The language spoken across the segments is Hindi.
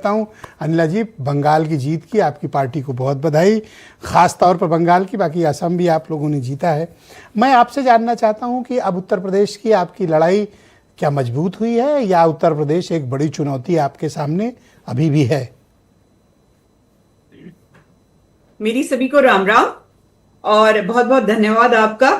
हूं अनिला जी, बंगाल की जीत की आपकी पार्टी को बहुत बधाई, खास तौर पर बंगाल की। बाकी असम भी आप लोगों ने जीता है। मैं आपसे जानना चाहता हूं कि अब उत्तर प्रदेश की आपकी लड़ाई क्या मजबूत हुई है या उत्तर प्रदेश एक बड़ी चुनौती आपके सामने अभी भी है? मेरी सभी को राम राम और बहुत बहुत धन्यवाद आपका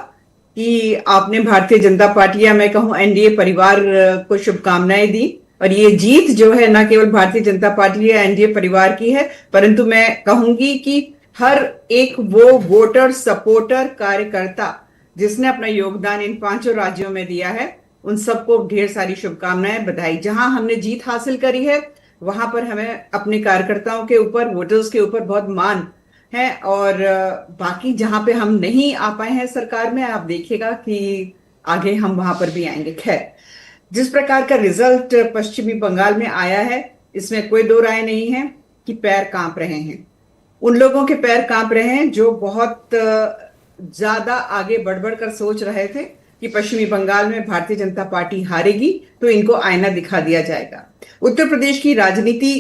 कि आपने भारतीय जनता पार्टी या मैं कहूं एनडीए परिवार को शुभकामनाएं दी। और ये जीत जो है ना केवल भारतीय जनता पार्टी या एनडीए परिवार की है, परंतु मैं कहूंगी कि हर एक वो वोटर, सपोर्टर, कार्यकर्ता जिसने अपना योगदान इन पांचों राज्यों में दिया है, उन सबको ढेर सारी शुभकामनाएं, बधाई। जहां हमने जीत हासिल करी है वहां पर हमें अपने कार्यकर्ताओं के ऊपर, वोटर्स के ऊपर बहुत मान है। और बाकी जहां पे हम नहीं आ पाए हैं सरकार में, आप देखिएगा कि आगे हम वहां पर भी आएंगे। खैर, जिस प्रकार का रिजल्ट पश्चिमी बंगाल में आया है, इसमें कोई दो राय नहीं है कि पैर कांप रहे हैं। उन लोगों के पैर कांप रहे हैं जो बहुत ज्यादा आगे बढ़ बढ़ कर सोच रहे थे कि पश्चिमी बंगाल में भारतीय जनता पार्टी हारेगी तो इनको आईना दिखा दिया जाएगा। उत्तर प्रदेश की राजनीति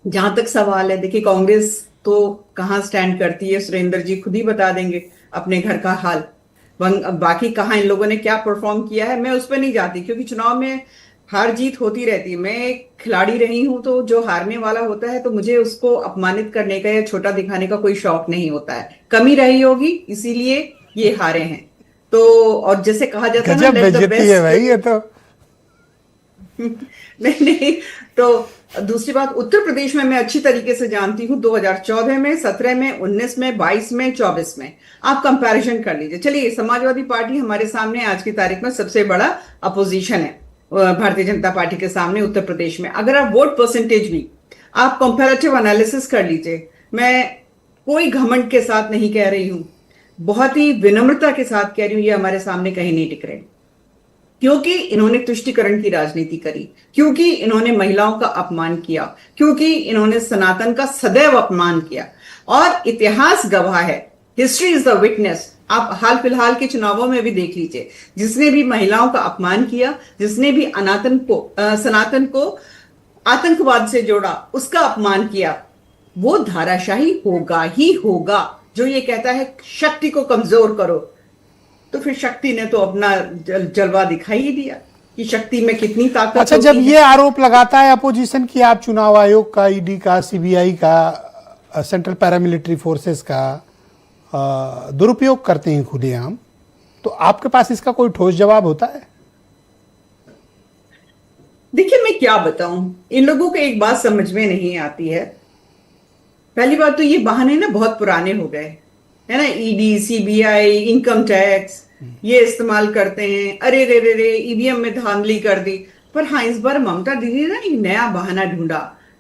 जहां तक सवाल है, देखिए कांग्रेस तो कहां स्टैंड करती है, सुरेंद्र जी खुद ही बता देंगे अपने घर का हाल। बाकी कहां इन लोगों ने क्या परफॉर्म किया है मैं उस पर नहीं जाती, क्योंकि चुनाव में हार जीत होती रहती है। मैं एक खिलाड़ी रही हूं, तो जो हारने वाला होता है तो मुझे उसको अपमानित करने का या छोटा दिखाने का कोई शौक नहीं होता है। कमी रही होगी इसीलिए ये हारे हैं। तो और जैसे कहा जाता है ना, लेट द बेस्ट है भाई ये तो नहीं नहीं। तो दूसरी बात, उत्तर प्रदेश में मैं अच्छी तरीके से जानती हूँ। 2014 में, 17 में, 19 में, 22 में, 24 में आप कंपैरिजन कर लीजिए। चलिए, समाजवादी पार्टी हमारे सामने आज की तारीख में सबसे बड़ा अपोजिशन है भारतीय जनता पार्टी के सामने उत्तर प्रदेश में। अगर आप वोट परसेंटेज भी आप कंपैरेटिव एनालिसिस कर लीजिए, मैं कोई घमंड के साथ नहीं कह रही हूं, बहुत ही विनम्रता के साथ कह रही हूं, ये हमारे सामने कहीं नहीं टिक रहे। क्योंकि इन्होंने तुष्टीकरण की राजनीति करी, क्योंकि इन्होंने महिलाओं का अपमान किया, क्योंकि इन्होंने सनातन का सदैव अपमान किया। और इतिहास गवाह है, हिस्ट्री इज द विटनेस। आप हाल फिलहाल के चुनावों में भी देख लीजिए, जिसने भी महिलाओं का अपमान किया, जिसने भी सनातन को आतंकवाद से जोड़ा, उसका अपमान किया, वो धाराशाही होगा ही होगा। जो ये कहता है शक्ति को कमजोर करो, तो फिर शक्ति ने तो अपना जलवा दिखाई ही दिया कि शक्ति में कितनी ताकत। अच्छा, जब ये आरोप लगाता है अपोजिशन की आप चुनाव आयोग का, ईडी का, सीबीआई का, सेंट्रल पैरामिलिट्री फोर्सेस का दुरुपयोग करते हैं खुलेआम, तो आपके पास इसका कोई ठोस जवाब होता है? देखिए, मैं क्या बताऊं, इन लोगों को एक बात समझ में नहीं आती है। पहली बात तो ये बहाने ना बहुत पुराने हो गए है ना। ईडी, सीबीआई, इनकम टैक्स ये इस्तेमाल करते हैं। अरे रे रे रे, ईवीएम में धांधली कर दी। पर हाँ, इस बार ममता दीदी ने एक नया बहाना ढूंढा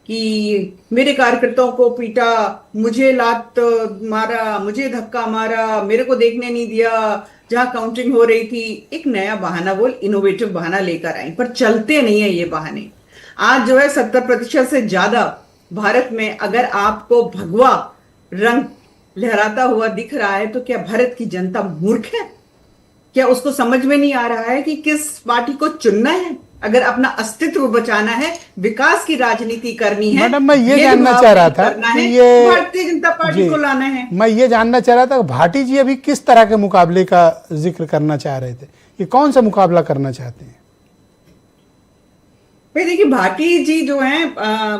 कि मेरे कार्यकर्ताओं को पीटा, मुझे लात मारा, मुझे धक्का मारा, मेरे को देखने नहीं दिया जहां काउंटिंग हो रही थी। एक नया बहाना, वो इनोवेटिव बहाना लेकर आई, पर चलते नहीं है ये बहाने। आज जो है 70% से ज्यादा भारत में अगर आपको भगवा रंग लहराता हुआ दिख रहा है, तो क्या भारत की जनता मूर्ख है? क्या उसको समझ में नहीं आ रहा है कि किस पार्टी को चुनना है? अगर अपना अस्तित्व बचाना है, विकास की राजनीति करनी है, मैडम मैं ये जानना चाह रहा था कि ये भारतीय जनता पार्टी को लाना है। मैं ये जानना चाह रहा था कि भाटी जी अभी किस तरह के मुकाबले का जिक्र करना चाह रहे थे, ये कौन सा मुकाबला करना चाहते हैं? भाई देखिए, भाटी जी जो हैं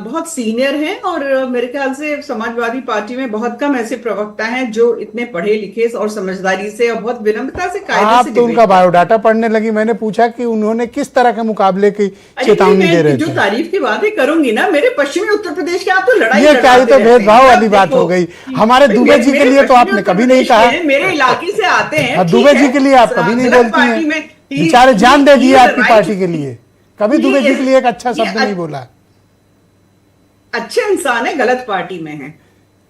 बहुत सीनियर हैं और मेरे ख्याल से समाजवादी पार्टी में बहुत कम ऐसे प्रवक्ता हैं जो इतने पढ़े लिखे और समझदारी से और बहुत विनम्रता से कायदे से तो उनका बायोडाटा पढ़ने लगी। मैंने पूछा कि उन्होंने किस तरह के मुकाबले की चेतावनी दे रहे थे। जो तारीफ की बातें करूंगी ना, मेरे पश्चिमी उत्तर प्रदेश के आप तो लड़ाई, ये क्या, तो भेदभाव वाली बात हो गई। हमारे दुबे जी के लिए तो आपने कभी नहीं कहा, मेरे इलाके से आते हैं, दुबे जी के लिए आप कभी नहीं बोलती हैं, बेचारे जान दे दिए आपकी पार्टी के लिए, कभी दुबे जी के लिए एक अच्छा शब्द नहीं बोला। अच्छे इंसान है, गलत पार्टी में है,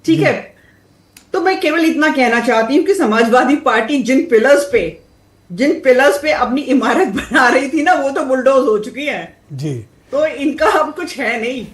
ठीक है। तो मैं केवल इतना कहना चाहती हूँ कि समाजवादी पार्टी जिन पिलर्स पे अपनी इमारत बना रही थी ना, वो तो बुलडोज हो चुकी है जी। तो इनका अब कुछ है नहीं।